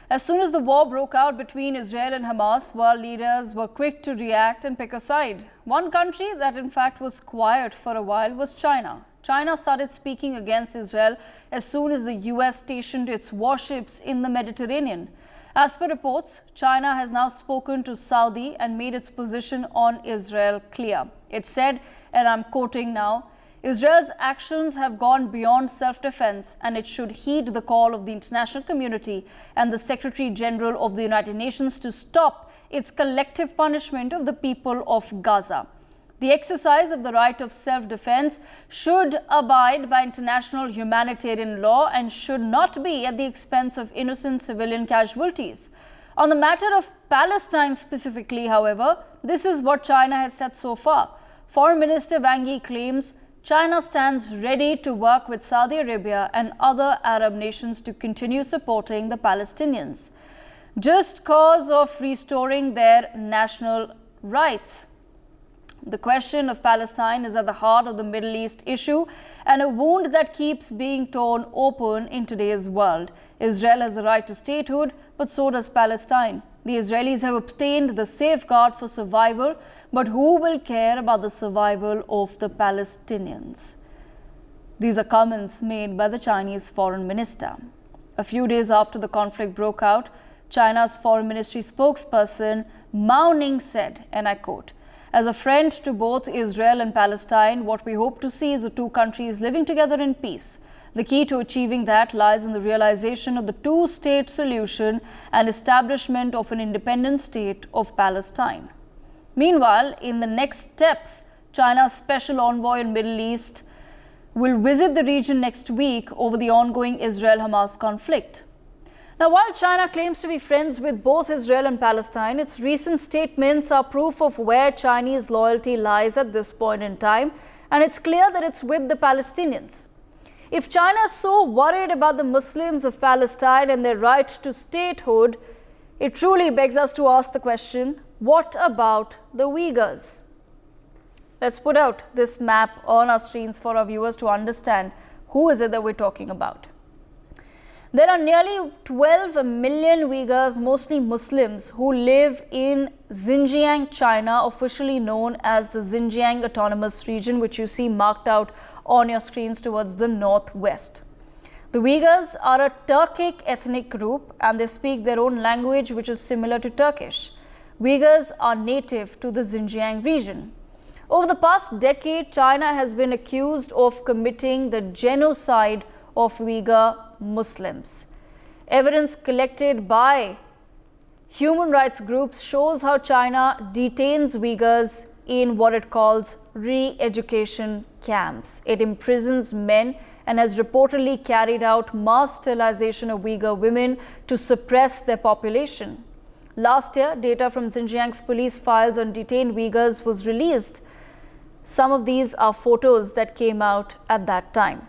As soon as the war broke out between Israel and Hamas, world leaders were quick to react and pick a side. One country that in fact was quiet for a while was China. China started speaking against Israel as soon as the US stationed its warships in the Mediterranean. As per reports, China has now spoken to Saudi and made its position on Israel clear. It said, and I'm quoting now, Israel's actions have gone beyond self-defense and it should heed the call of the international community and the Secretary General of the United Nations to stop its collective punishment of the people of Gaza. The exercise of the right of self-defense should abide by international humanitarian law and should not be at the expense of innocent civilian casualties. On the matter of Palestine specifically, however, this is what China has said so far. Foreign Minister Wang Yi claims China stands ready to work with Saudi Arabia and other Arab nations to continue supporting the Palestinians, just cause of restoring their national rights. The question of Palestine is at the heart of the Middle East issue and a wound that keeps being torn open in today's world. Israel has the right to statehood, but so does Palestine. The Israelis have obtained the safeguard for survival, but who will care about the survival of the Palestinians? These are comments made by the Chinese foreign minister. A few days after the conflict broke out, China's foreign ministry spokesperson Mao Ning said, and I quote, "As a friend to both Israel and Palestine, what we hope to see is the two countries living together in peace. The key to achieving that lies in the realization of the two-state solution and establishment of an independent state of Palestine." Meanwhile, in the next steps, China's special envoy in Middle East will visit the region next week over the ongoing Israel-Hamas conflict. Now, while China claims to be friends with both Israel and Palestine, its recent statements are proof of where Chinese loyalty lies at this point in time, and it's clear that it's with the Palestinians. If China is so worried about the Muslims of Palestine and their right to statehood, it truly begs us to ask the question, what about the Uyghurs? Let's put out this map on our screens for our viewers to understand who is it that we're talking about. There are nearly 12 million Uyghurs, mostly Muslims, who live in Xinjiang, China, officially known as the Xinjiang Autonomous Region, which you see marked out on your screens towards the northwest. The Uyghurs are a Turkic ethnic group and they speak their own language, which is similar to Turkish. Uyghurs are native to the Xinjiang region. Over the past decade, China has been accused of committing the genocide of Uyghur Muslims. Evidence collected by human rights groups shows how China detains Uyghurs in what it calls re-education camps. It imprisons men and has reportedly carried out mass sterilization of Uyghur women to suppress their population. Last year, data from Xinjiang's police files on detained Uyghurs was released. Some of these are photos that came out at that time.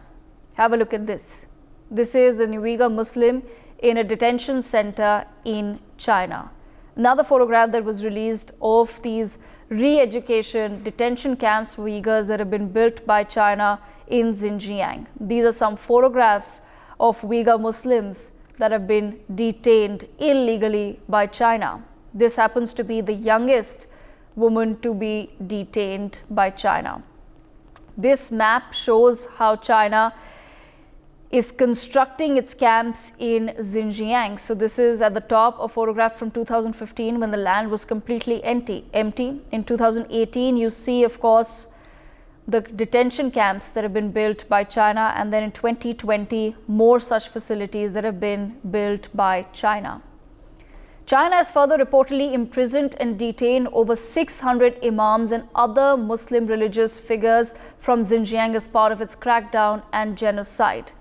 Have a look at this. This is a Uyghur Muslim in a detention center in China. Another photograph that was released of these re-education detention camps for Uyghurs that have been built by China in Xinjiang. These are some photographs of Uyghur Muslims that have been detained illegally by China. This happens to be the youngest woman to be detained by China. This map shows how China is constructing its camps in Xinjiang. So this is at the top a photograph from 2015 when the land was completely empty. In 2018, you see, of course, the detention camps that have been built by China, and then in 2020, more such facilities that have been built by China. China has further reportedly imprisoned and detained over 600 imams and other Muslim religious figures from Xinjiang as part of its crackdown and genocide.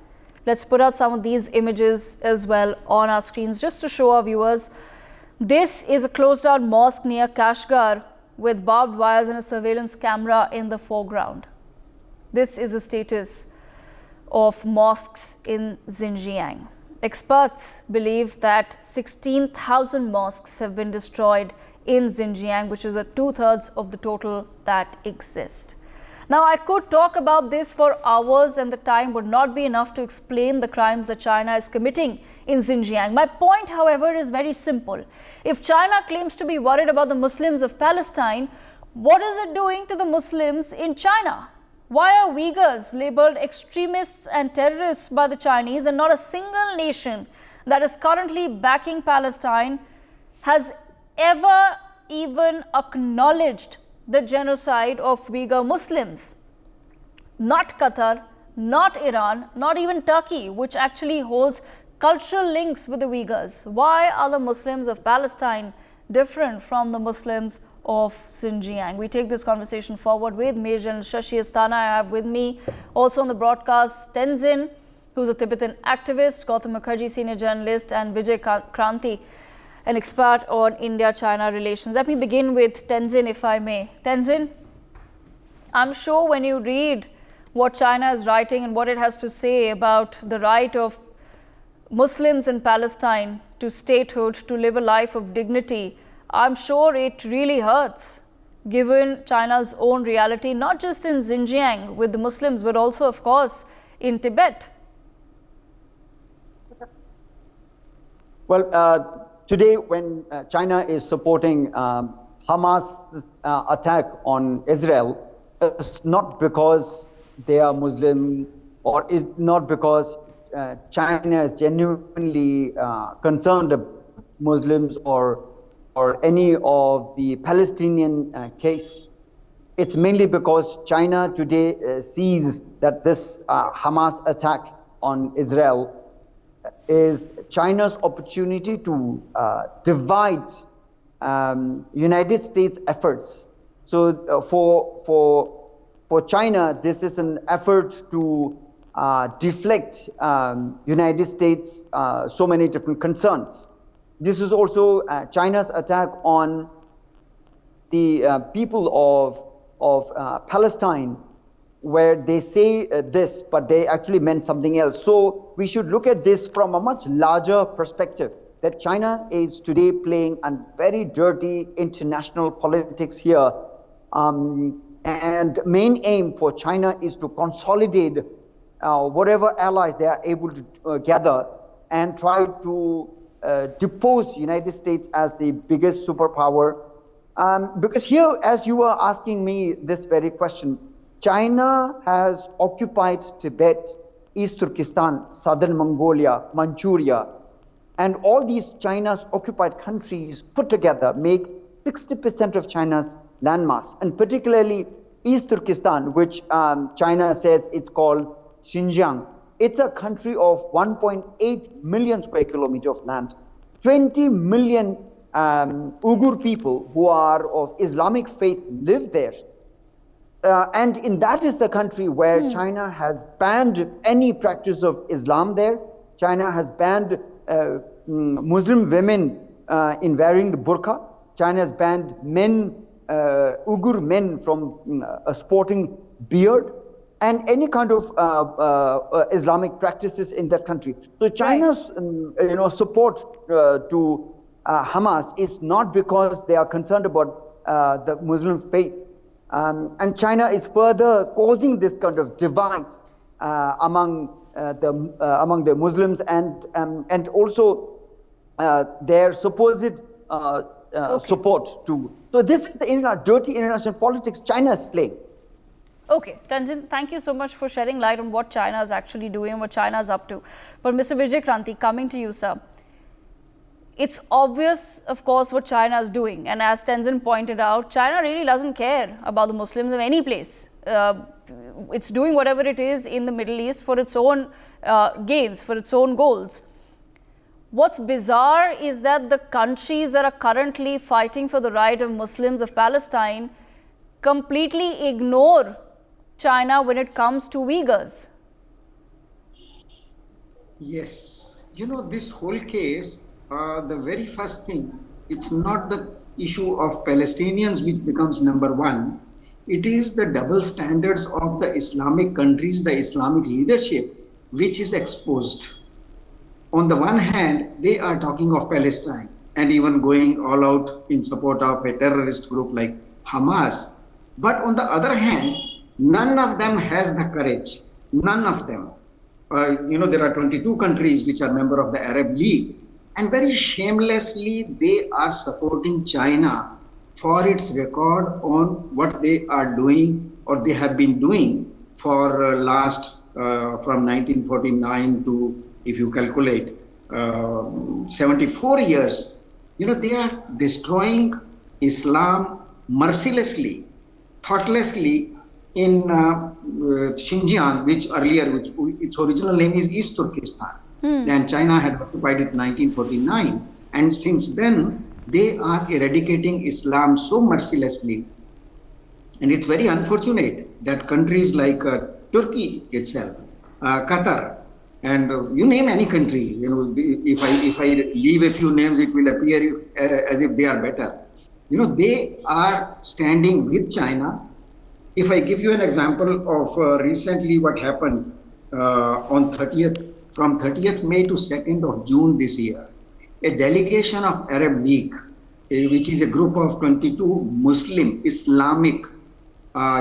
Let's put out some of these images as well on our screens just to show our viewers. This is a closed down mosque near Kashgar with barbed wires and a surveillance camera in the foreground. This is the status of mosques in Xinjiang. Experts believe that 16,000 mosques have been destroyed in Xinjiang, which is a 2/3 of the total that exist. Now, I could talk about this for hours and the time would not be enough to explain the crimes that China is committing in Xinjiang. My point, however, is very simple. If China claims to be worried about the Muslims of Palestine, what is it doing to the Muslims in China? Why are Uyghurs labeled extremists and terrorists by the Chinese, and not a single nation that is currently backing Palestine has ever even acknowledged the genocide of Uyghur Muslims? Not Qatar, not Iran, not even Turkey, which actually holds cultural links with the Uyghurs. Why are the Muslims of Palestine different from the Muslims of Xinjiang? We take this conversation forward with Major General Shashi Asthana. I have with me also on the broadcast Tenzin, who's a Tibetan activist, Gautam Mukherjee, senior journalist, and Vijay Kranti, an expert on India-China relations. Let me begin with Tenzin, if I may. Tenzin, I'm sure when you read what China is writing and what it has to say about the right of Muslims in Palestine to statehood, to live a life of dignity, I'm sure it really hurts, given China's own reality, not just in Xinjiang with the Muslims, but also, of course, in Tibet. Well, today, when China is supporting Hamas' attack on Israel, it's not because they are Muslim, or it's not because China is genuinely concerned about Muslims or any of the Palestinian case. It's mainly because China today sees that this Hamas attack on Israel is China's opportunity to divide United States efforts. So for China, this is an effort to deflect United States so many different concerns. This is also China's attack on the people of Palestine, where they say this, but they actually meant something else. So we should look at this from a much larger perspective, that China is today playing a very dirty international politics here. And main aim for China is to consolidate whatever allies they are able to gather and try to depose United States as the biggest superpower. Because here, as you were asking me this very question, China has occupied Tibet, East Turkestan, Southern Mongolia, Manchuria, and all these China's occupied countries put together make 60% of China's landmass, and particularly East Turkestan, which China says it's called Xinjiang. It's a country of 1.8 million square kilometers of land. 20 million Uighur people who are of Islamic faith live there. And that is the country where China has banned any practice of Islam there. China has banned Muslim women in wearing the burqa. China has banned men, Uighur men from sporting beard and any kind of Islamic practices in that country. So China's support to Hamas is not because they are concerned about the Muslim faith. And China is further causing this kind of divide among the Muslims and also their supposed support to. So this is the dirty international politics China is playing. Okay, Tenzin, thank you so much for shedding light on what China is actually doing, what China is up to. But Mr. Vijay Kranti, coming to you, sir. It's obvious, of course, what China is doing. And as Tenzin pointed out, China really doesn't care about the Muslims of any place. It's doing whatever it is in the Middle East for its own gains, for its own goals. What's bizarre is that the countries that are currently fighting for the right of Muslims of Palestine completely ignore China when it comes to Uyghurs. Yes. You know, this whole case, the very first thing, it's not the issue of Palestinians which becomes number one. It is the double standards of the Islamic countries, the Islamic leadership, which is exposed. On the one hand, they are talking of Palestine and even going all out in support of a terrorist group like Hamas. But on the other hand, None of them has the courage. None of them. There are 22 countries which are member of the Arab League, and very shamelessly they are supporting China for its record on what they are doing or they have been doing for last from 1949 to, if you calculate, 74 years. They are destroying Islam mercilessly, thoughtlessly in Xinjiang, which its original name is East Turkestan. And China had occupied it in 1949. And since then, they are eradicating Islam so mercilessly. And it's very unfortunate that countries like Turkey itself, Qatar, and you name any country, if I leave a few names, it will appear as if they are better. They are standing with China. If I give you an example of recently what happened from 30th May to 2nd of June this year, a delegation of Arab League, which is a group of 22 Muslim Islamic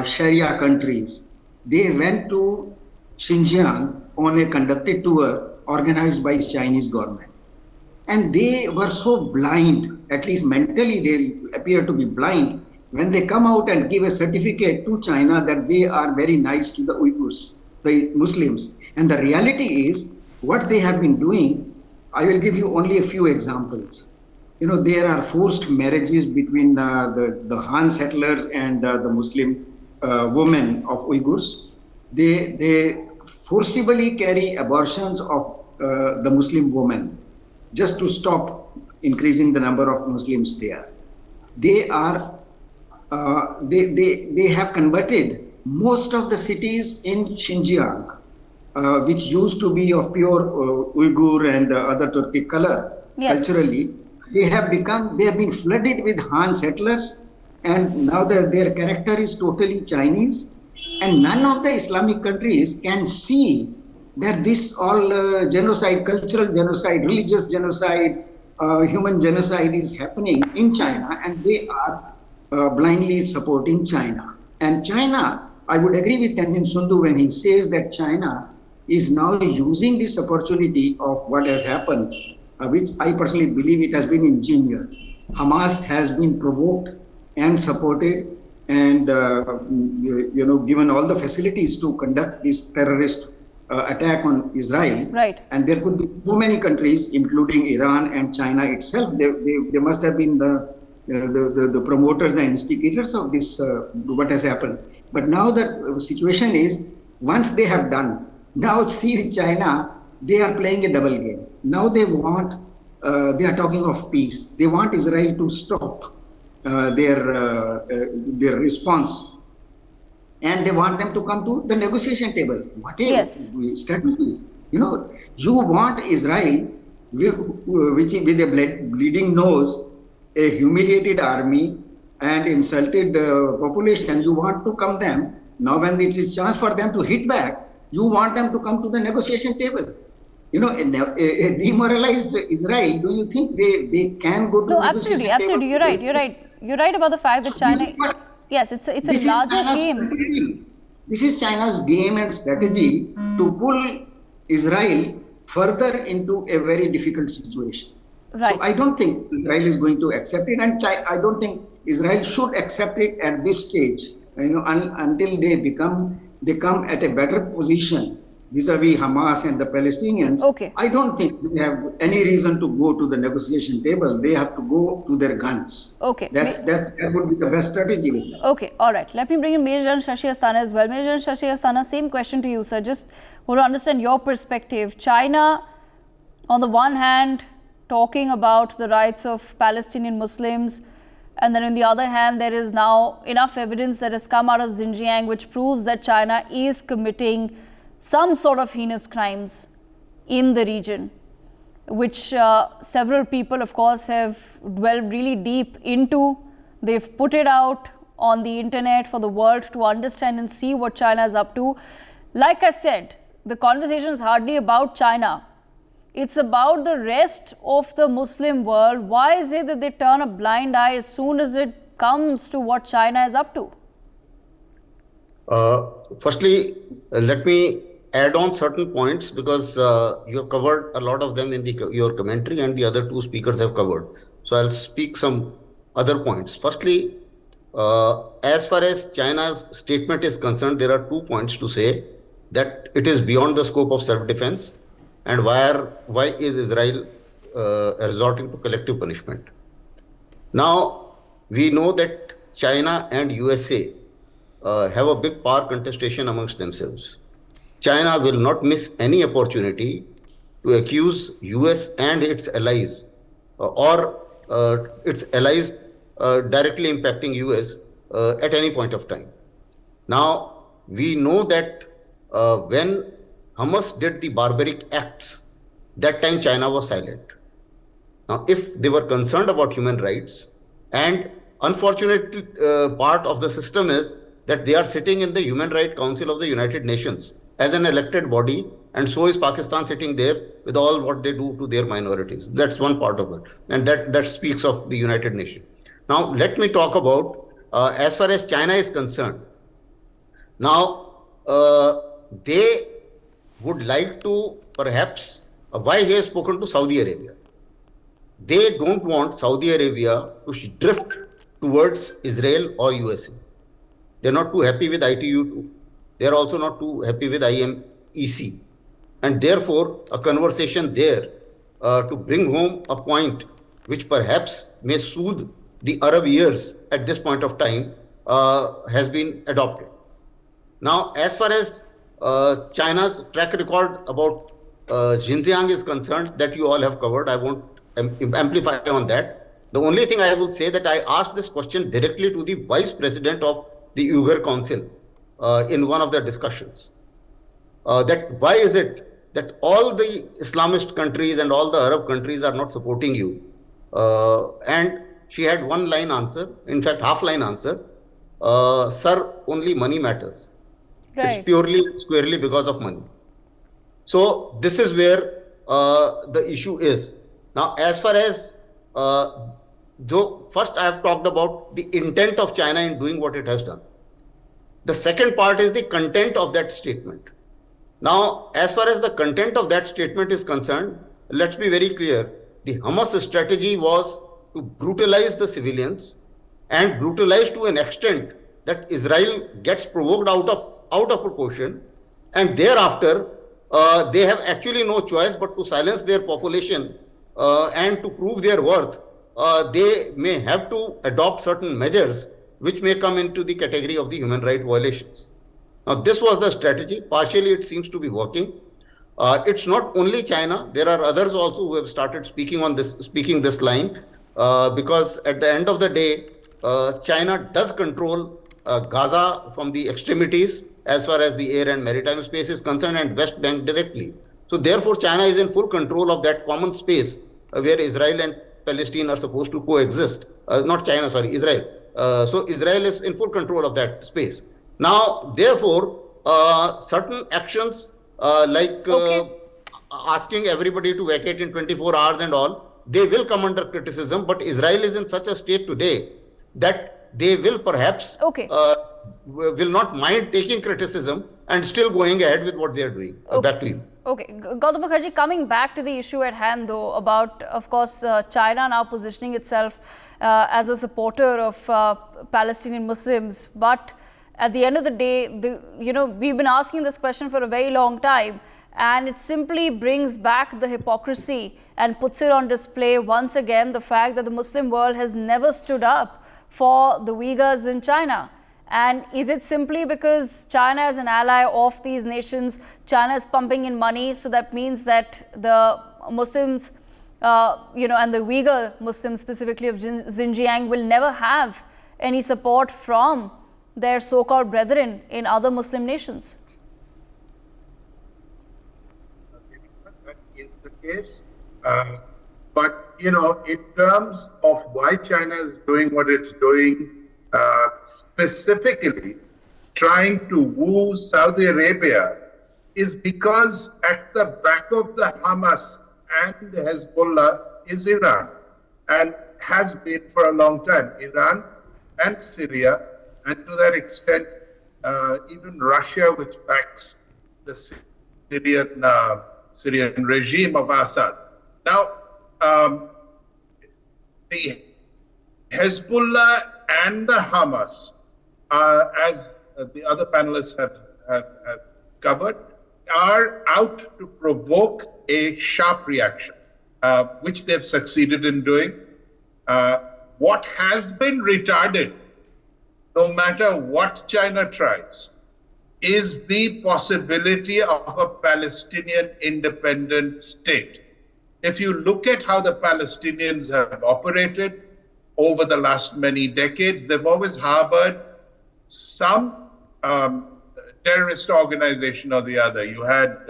Sharia countries, they went to Xinjiang on a conducted tour organized by Chinese government. And they were so blind, at least mentally they appear to be blind, when they come out and give a certificate to China that they are very nice to the Uyghurs, the Muslims. And the reality is, what they have been doing, I will give you only a few examples. There are forced marriages between the Han settlers and the Muslim women of Uyghurs. They forcibly carry abortions of the Muslim women just to stop increasing the number of Muslims there. They are they have converted most of the cities in Xinjiang, which used to be of pure Uyghur and other Turkic color, culturally. They have been flooded with Han settlers, and now their character is totally Chinese. And none of the Islamic countries can see that this all genocide, cultural genocide, religious genocide, human genocide is happening in China, and they are blindly supporting China. And China, I would agree with Tenzin Sundu when he says that China is now using this opportunity of what has happened, which I personally believe it has been engineered. Hamas has been provoked and supported and given all the facilities to conduct this terrorist attack on Israel. Right. And there could be so many countries, including Iran and China itself. They must have been the promoters and instigators of this, what has happened. But now the situation is, once they have done, now see China, they are playing a double game. Now they are talking of peace. They want Israel to stop their response. And they want them to come to the negotiation table. What is strategy? You want Israel, which with a bleeding nose, a humiliated army, and insulted population, you want to come them. Now when it is chance for them to hit back, you want them to come to the negotiation table. A demoralized Israel, do you think they can go to the negotiation table? Absolutely. You're right about the fact that China... Yes, it's a larger game. This is China's game and strategy to pull Israel further into a very difficult situation. Right. So I don't think Israel is going to accept it, and I don't think Israel should accept it at this stage. Until they come at a better position vis-a-vis Hamas and the Palestinians. Okay. I don't think they have any reason to go to the negotiation table. They have to go to their guns. Okay. That would be the best strategy with them. Okay, all right. Let me bring in Major General Shashi Asthana as well. Major General Shashi Asthana, same question to you, sir. Just want to understand your perspective. China, on the one hand, talking about the rights of Palestinian Muslims, and then on the other hand, there is now enough evidence that has come out of Xinjiang which proves that China is committing some sort of heinous crimes in the region, which several people, of course, have dwelled really deep into. They've put it out on the internet for the world to understand and see what China is up to. Like I said, the conversation is hardly about China. It's about the rest of the Muslim world. Why is it that they turn a blind eye as soon as it comes to what China is up to? Firstly, let me add on certain points because you have covered a lot of them in your commentary and the other two speakers have covered. So I'll speak some other points. Firstly, as far as China's statement is concerned, there are 2 points to say that it is beyond the scope of self-defense and why is Israel resorting to collective punishment. Now, we know that China and USA have a big power contestation amongst themselves. China will not miss any opportunity to accuse US and its allies or its allies directly impacting US at any point of time. Now, we know that when Hamas did the barbaric acts, that time China was silent. Now, if they were concerned about human rights, and unfortunate part of the system is that they are sitting in the Human Rights Council of the United Nations as an elected body, and so is Pakistan sitting there with all what they do to their minorities. That's one part of it, and that speaks of the United Nations. Now, let me talk about as far as China is concerned. Now, they would like to perhaps, why he has spoken to Saudi Arabia. They don't want Saudi Arabia to drift towards Israel or USA. They're not too happy with ITU2. They're also not too happy with IMEC. And therefore, a conversation there to bring home a point which perhaps may soothe the Arab ears at this point of time has been adopted. Now, as far as China's track record about Xinjiang is concerned, that you all have covered, I won't amplify on that. The only thing I will say that I asked this question directly to the Vice President of the Uighur Council in one of the discussions. That why is it that all the Islamist countries and all the Arab countries are not supporting you? And she had one line answer, in fact half line answer, sir, only money matters. Right. It's purely squarely because of money. So this is where the issue is. Now, as far as, first I have talked about the intent of China in doing what it has done. The second part is the content of that statement. Now, as far as the content of that statement is concerned, let's be very clear. The Hamas strategy was to brutalize the civilians and brutalize to an extent that Israel gets provoked out of proportion, and thereafter they have actually no choice but to silence their population and to prove their worth. They may have to adopt certain measures which may come into the category of the human rights violations. Now, this was the strategy. Partially, it seems to be working. It's not only China. There are others also who have started speaking this line because at the end of the day, China does control Gaza from the extremities as far as the air and maritime space is concerned, and West Bank directly. So therefore, China is in full control of that common space where Israel and Palestine are supposed to coexist. Not China, sorry, Israel. So Israel is in full control of that space. Now, therefore, certain actions like asking everybody to vacate in 24 hours and all, they will come under criticism, but Israel is in such a state today that they will perhaps will not mind taking criticism and still going ahead with what they are doing. Back to you. Okay, Gautam Mukherjee, coming back to the issue at hand though, about, of course, China now positioning itself as a supporter of Palestinian Muslims, but at the end of the day, we've been asking this question for a very long time, and it simply brings back the hypocrisy and puts it on display once again, the fact that the Muslim world has never stood up for the Uyghurs in China. And is it simply because China is an ally of these nations, China is pumping in money, so that means that the Muslims, and the Uyghur Muslims specifically of Xinjiang will never have any support from their so-called brethren in other Muslim nations? That is the case. But, in terms of why China is doing what it's doing, specifically trying to woo Saudi Arabia, is because at the back of the Hamas and the Hezbollah is Iran, and has been for a long time. Iran and Syria, and to that extent, even Russia, which backs the Syrian regime of Assad. Now, the Hezbollah and the Hamas, as the other panelists have covered, are out to provoke a sharp reaction, which they've succeeded in doing. What has been retarded, no matter what China tries, is the possibility of a Palestinian independent state. If you look at how the Palestinians have operated over the last many decades, they've always harbored some terrorist organization or the other. You had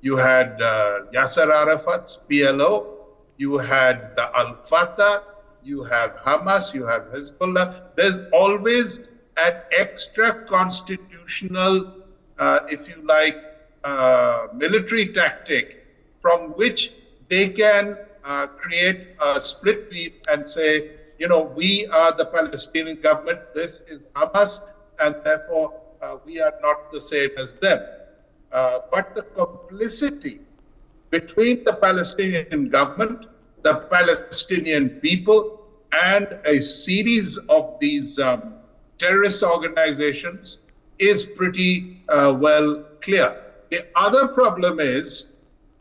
Yasser Arafat's PLO, you had the Al-Fatah, you have Hamas, you have Hezbollah. There's always an extra constitutional, if you like, military tactic from which they can create a split beam and say, you know, we are the Palestinian government, this is Hamas, and therefore we are not the same as them. But the complicity between the Palestinian government, the Palestinian people, and a series of these terrorist organizations is pretty well clear. The other problem is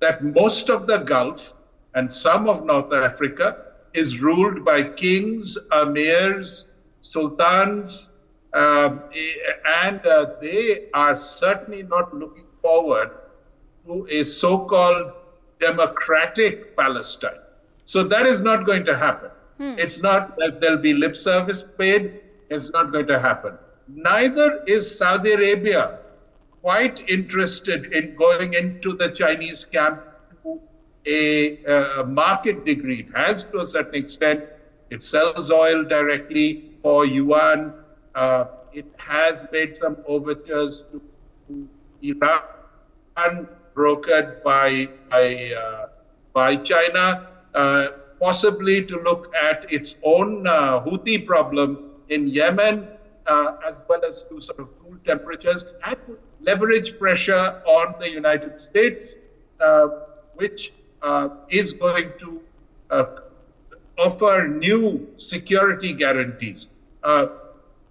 that most of the Gulf and some of North Africa is ruled by kings, emirs, sultans, and they are certainly not looking forward to a so-called democratic Palestine. So that is not going to happen. It's not that there'll be lip service paid. It's not going to happen. Neither is Saudi Arabia quite interested in going into the Chinese camp to a market degree. It has to a certain extent. It sells oil directly for yuan. It has made some overtures to Iran, brokered by China, possibly to look at its own Houthi problem in Yemen, as well as to sort of cool temperatures and to leverage pressure on the United States, which is going to offer new security guarantees.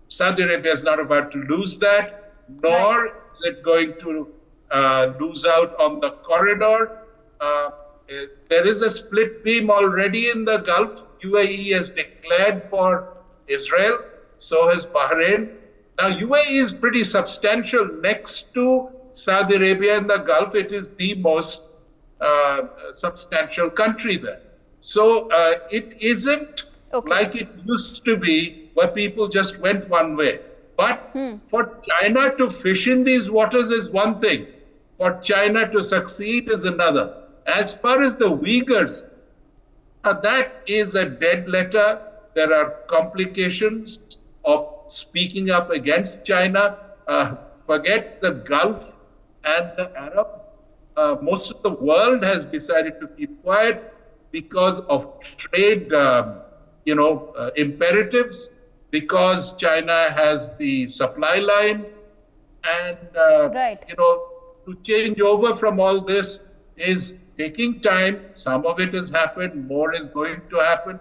Saudi Arabia is not about to lose that, nor is it going to lose out on the corridor. There is a split beam already in the Gulf. UAE has declared for Israel, so has Bahrain. Now, UAE is pretty substantial. Next to Saudi Arabia in the Gulf, it is the most substantial country there. So it isn't like it used to be, where people just went one way. But for China to fish in these waters is one thing. For China to succeed is another. As far as the Uyghurs, that is a dead letter. There are complications of speaking up against China. Forget the Gulf and the Arabs. Most of the world has decided to keep quiet because of trade, imperatives, because China has the supply line, and to change over from all this is taking time. Some of it has happened, more is going to happen,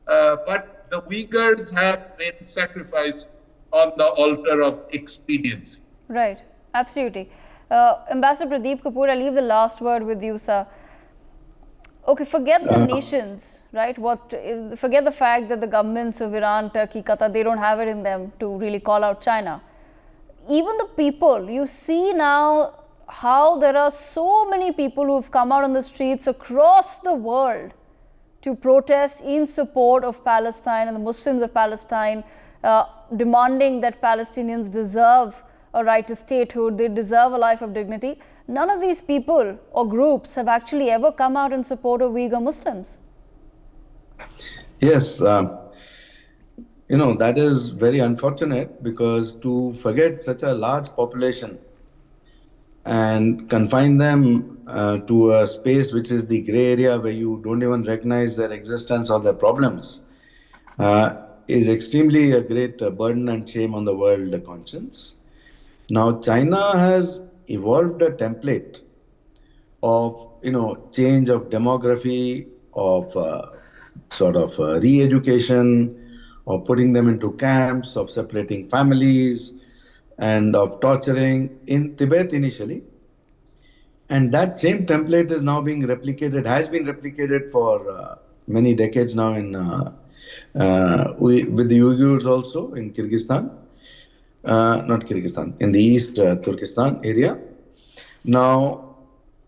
but the Uyghurs have been sacrificed on the altar of expediency. Right, absolutely. Ambassador Pradeep Kapoor, I leave the last word with you, sir. Okay, forget the nations, right? Forget the fact that the governments of Iran, Turkey, Qatar, they don't have it in them to really call out China. Even the people, you see now how there are so many people who have come out on the streets across the world to protest in support of Palestine and the Muslims of Palestine, demanding that Palestinians deserve a right to statehood, they deserve a life of dignity. None of these people or groups have actually ever come out in support of Uyghur Muslims. Yes, that is very unfortunate, because to forget such a large population and confine them to a space which is the gray area where you don't even recognize their existence or their problems is extremely a great burden and shame on the world conscience. Now, China has evolved a template of change of demography, of re-education, of putting them into camps, of separating families, and of torturing in Tibet initially. And that same template is now being replicated, has been replicated for many decades now with the Uyghurs also in Kyrgyzstan, not Kyrgyzstan, in the East Turkestan area. Now,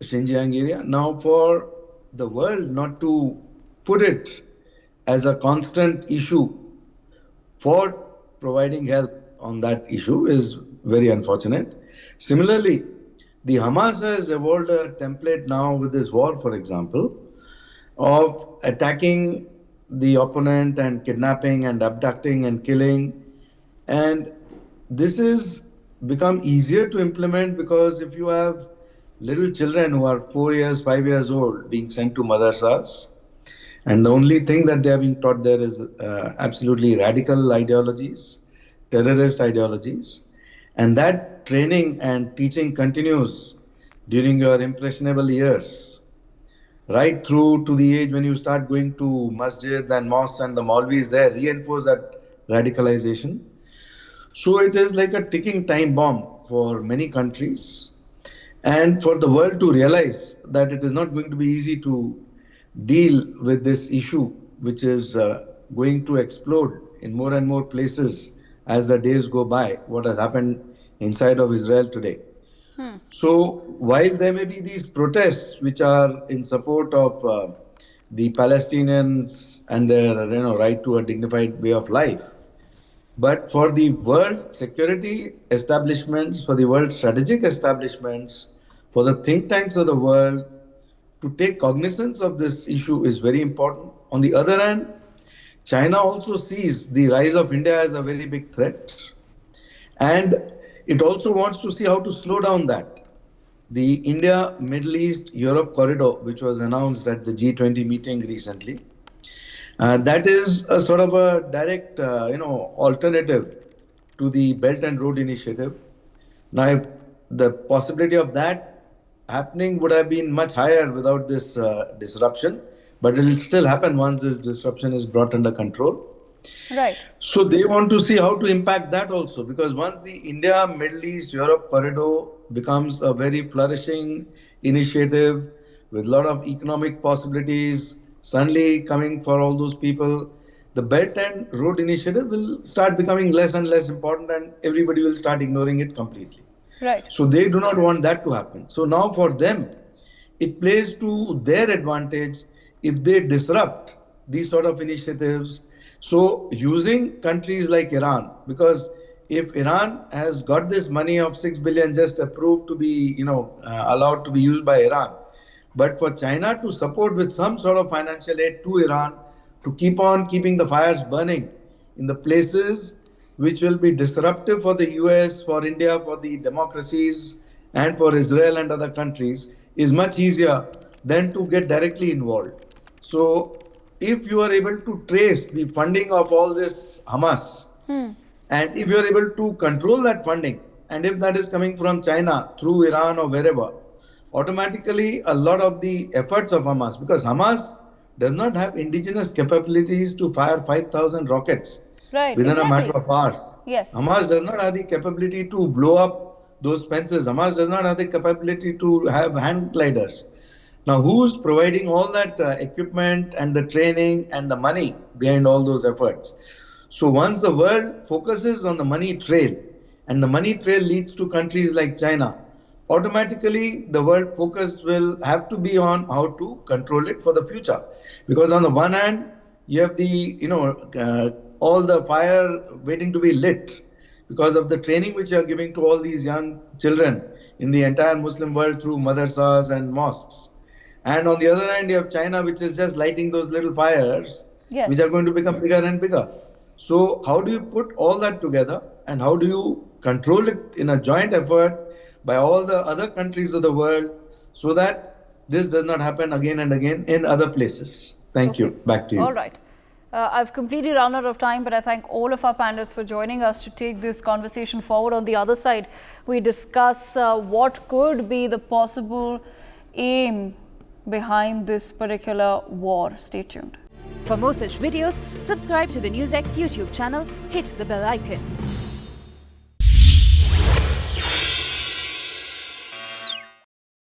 Xinjiang area. Now, for the world not to put it as a constant issue for providing help on that issue is very unfortunate. Similarly, the Hamas has evolved a template now with this war, for example, of attacking the opponent and kidnapping and abducting and killing. And this has become easier to implement because if you have little children who are 4 years, 5 years old being sent to madrasas, and the only thing that they are being taught there is absolutely radical ideologies, terrorist ideologies, and that training and teaching continues during your impressionable years, right through to the age when you start going to masjid and mosques, and the Maulvis there reinforce that radicalization. So it is like a ticking time bomb for many countries, and for the world to realize that it is not going to be easy to deal with this issue, which is going to explode in more and more places as the days go by, what has happened inside of Israel today. So while there may be these protests which are in support of the Palestinians and their right to a dignified way of life, but for the world security establishments, for the world strategic establishments, for the think tanks of the world to take cognizance of this issue is very important. On the other hand, China also sees the rise of India as a very big threat. And it also wants to see how to slow down that. The India, Middle East, Europe corridor, which was announced at the G20 meeting recently, that is a sort of a direct, alternative to the Belt and Road Initiative. Now, if the possibility of that happening would have been much higher without this disruption, but it will still happen once this disruption is brought under control. Right. So they want to see how to impact that also, because once the India, Middle East, Europe corridor becomes a very flourishing initiative with a lot of economic possibilities suddenly coming for all those people, the Belt and Road Initiative will start becoming less and less important and everybody will start ignoring it completely. Right. So they do not want that to happen. So now for them, it plays to their advantage if they disrupt these sort of initiatives. So using countries like Iran, because if Iran has got this money of 6 billion just approved to be, allowed to be used by Iran, but for China to support with some sort of financial aid to Iran to keep on keeping the fires burning in the places which will be disruptive for the US, for India, for the democracies, and for Israel and other countries is much easier than to get directly involved. So if you are able to trace the funding of all this Hamas, and if you are able to control that funding, and if that is coming from China through Iran or wherever, automatically a lot of the efforts of Hamas, because Hamas does not have indigenous capabilities to fire 5,000 rockets within a matter of hours. Yes. Hamas does not have the capability to blow up those fences. Hamas does not have the capability to have hand gliders. Now, who's providing all that equipment and the training and the money behind all those efforts? So once the world focuses on the money trail, and the money trail leads to countries like China, automatically the world focus will have to be on how to control it for the future. Because on the one hand, you have the, all the fire waiting to be lit because of the training which you are giving to all these young children in the entire Muslim world through madrasas and mosques. And on the other hand, you have China, which is just lighting those little fires, which are going to become bigger and bigger. So how do you put all that together and how do you control it in a joint effort by all the other countries of the world so that this does not happen again and again in other places? Thank you. Back to you. All right. I've completely run out of time, but I thank all of our panelists for joining us to take this conversation forward. On the other side, we discuss what could be the possible aim behind this particular war. Stay tuned. For more such videos, subscribe to the NewsX YouTube channel, hit the bell icon.